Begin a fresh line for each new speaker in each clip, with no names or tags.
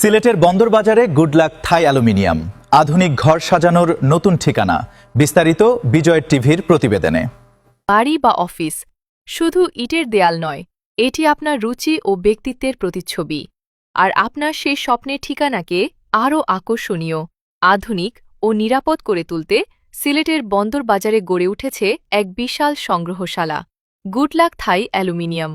সিলেটের বন্দরবাজারে Goodluck Thai aluminium, আধুনিক ঘর সাজানোর নতুন ঠিকানা। বিস্তারিত বিজয় টিভির প্রতিবেদনে।
বাড়ি বা অফিস শুধু ইটের দেয়াল নয়, এটি আপনার রুচি ও ব্যক্তিত্বের প্রতিচ্ছবি। আর আপনার সেই স্বপ্নের ঠিকানাকে আরও আকর্ষণীয়, আধুনিক ও নিরাপদ করে তুলতে সিলেটের বন্দরবাজারে গড়ে উঠেছে এক বিশাল সংগ্রহশালা, গুডলাক থাই অ্যালুমিনিয়াম।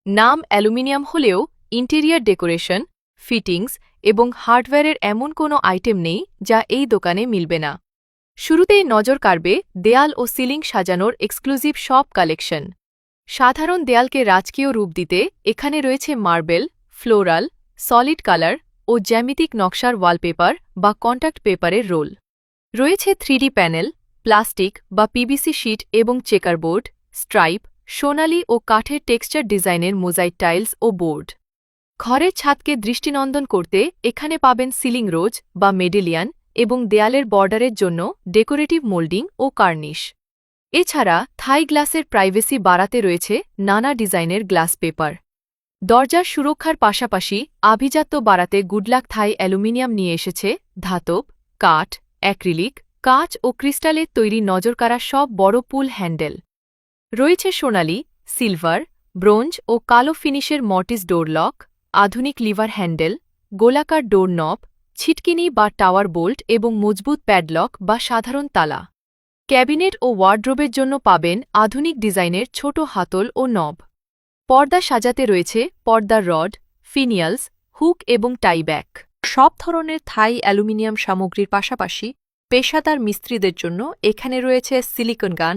নাম অ্যালুমিনিয়াম হলেও ইন্টেরিয়ার ডেকোরেশন, ফিটিংস এবং হার্ডওয়্যারের এমন কোনো আইটেম নেই যা এই দোকানে মিলবে না। শুরুতেই নজর কাড়বে দেয়াল ও সিলিং সাজানোর এক্সক্লুসিভ সব কালেকশন। সাধারণ দেয়ালকে রাজকীয় রূপ দিতে এখানে রয়েছে মার্বেল, ফ্লোরাল, সলিড কালার ও জ্যামিতিক নকশার ওয়ালপেপার বা কন্ট্যাক্ট পেপারের রোল। রয়েছে 3D প্যানেল, প্লাস্টিক বা পিভিসি শিট এবং চেকারবোর্ড, স্ট্রাইপ, সোনালি ও কাঠের টেক্সচার ডিজাইনের মোজাইক টাইলস ও বোর্ড। ঘরের ছাদকে দৃষ্টিনন্দন করতে এখানে পাবেন সিলিং রোজ বা মেডেলিয়ান এবং দেয়ালের বর্ডারের জন্য ডেকোরেটিভ মোল্ডিং ও কার্নিশ। এছাড়া থাই গ্লাসের প্রাইভেসি বাড়াতে রয়েছে নানা ডিজাইনের গ্লাস পেপার। দরজার সুরক্ষার পাশাপাশি আভিজাত্য বাড়াতে গুডলাক থাই অ্যালুমিনিয়াম নিয়ে এসেছে ধাতব, কাঠ, অ্যাক্রিলিক, কাঁচ ও ক্রিস্টালের তৈরি নজরকাড়া সব বড় পুল হ্যান্ডেল। রয়েছে সোনালি, সিলভার, ব্রোঞ্জ ও কালো ফিনিশের মর্টিস ডোর লক, আধুনিক লিভার হ্যান্ডেল, গোলাকার ডোর নব, ছিটকিনি বা টাওয়ার বোল্ট এবং মজবুত প্যাডলক বা সাধারণ তালা। ক্যাবিনেট ও ওয়ার্ড্রোবের জন্য পাবেন আধুনিক ডিজাইনের ছোট হাতল ও নব। পর্দা সাজাতে রয়েছে পর্দার রড, ফিনিয়ালস, হুক এবং টাইব্যাক। সব ধরনের থাই অ্যালুমিনিয়াম সামগ্রীর পাশাপাশি পেশাদার মিস্ত্রিদের জন্য এখানে রয়েছে সিলিকন গান,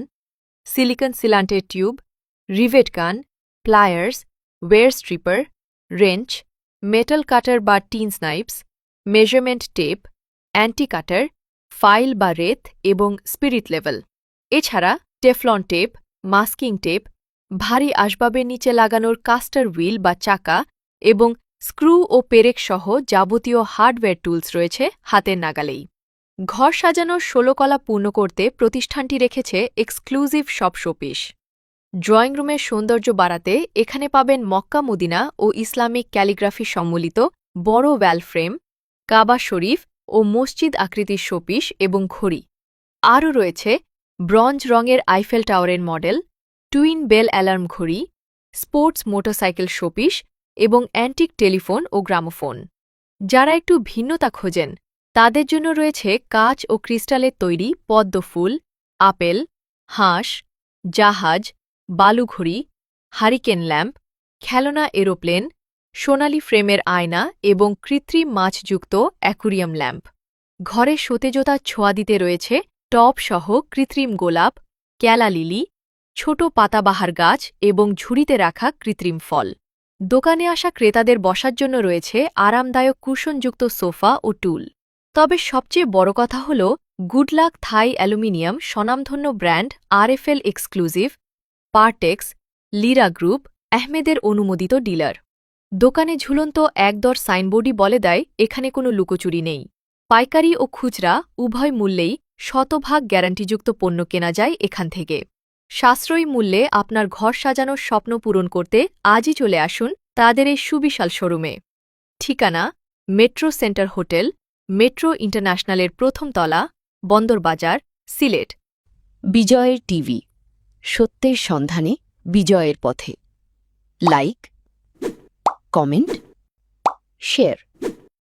সিলিকন সিলান্টের tube, rivet gun, pliers, wire stripper, wrench, metal cutter বা tin snips, measurement tape, anti cutter, file বা রেত এবং স্পিরিট লেভেল। এছাড়া টেফলন টেপ, মাস্কিং টেপ, ভারী আসবাবের নিচে লাগানোর কাস্টার হুইল বা চাকা এবং স্ক্রু ও পেরেক সহ যাবতীয় হার্ডওয়্যার টুলস রয়েছে হাতের নাগালেই। ঘর সাজানোর 16 কলা পূর্ণ করতে প্রতিষ্ঠানটি রেখেছে এক্সক্লুসিভ সব শোপিস। ড্রয়িং রুমের সৌন্দর্য বাড়াতে এখানে পাবেন Mecca Medina oh Islamic calligraphy সম্মিলিত বড় ওয়াল ফ্রেম, কাবা শরীফ ও মসজিদ আকৃতির শোপিস এবং ঘড়ি। আরও রয়েছে ব্রঞ্জ রঙের আইফেল টাওয়ারের মডেল, টুইন বেল অ্যালার্ম ঘড়ি, স্পোর্টস মোটরসাইকেল শোপিস এবং অ্যান্টিক টেলিফোন ও গ্রামোফোন। যারা একটু ভিন্নতা খোঁজেন তাদের জন্য রয়েছে কাঁচ ও ক্রিস্টালের তৈরি পদ্ম ফুল, আপেল, হাঁস, জাহাজ, বালুঘড়ি, হারিকেন ল্যাম্প, খেলনা এরোপ্লেন, সোনালি ফ্রেমের আয়না এবং কৃত্রিম মাছযুক্ত অ্যাকুরিয়াম ল্যাম্প। ঘরে সতেজতার ছোঁয়া দিতে রয়েছে টবসহ কৃত্রিম গোলাপ, ক্যালা লিলি, ছোট পাতাবাহার গাছ এবং ঝুড়িতে রাখা কৃত্রিম ফল। দোকানে আসা ক্রেতাদের বসার জন্য রয়েছে আরামদায়ক কুশনযুক্ত সোফা ও টুল। তবে সবচেয়ে বড় কথা হল গুডলাক থাই অ্যালুমিনিয়াম স্বনামধন্য ব্র্যান্ড RFL এক্সক্লুসিভ, পারটেক্স, লিরা গ্রুপ, আহমেদের অনুমোদিত ডিলার। দোকানে ঝুলন্ত একদর সাইনবোর্ডই বলে দেয় এখানে কোনো লুকোচুরি নেই। পাইকারি ও খুচরা উভয় মূল্যেই শতভাগ গ্যারান্টিযুক্ত পণ্য কেনা যায় এখান থেকে। সাশ্রয়ী মূল্যে আপনার ঘর সাজানোর স্বপ্ন পূরণ করতে আজই চলে আসুন তাদের এই সুবিশাল শোরুমে। ঠিকানা: মেট্রো সেন্টার হোটেল, মেট্রো ইন্টারন্যাশনালের প্রথম তলা, বন্দরবাজার, সিলেট।
বিজয়ের টিভি, সত্যের সন্ধানে বিজয়ের পথে। Like, comment, share.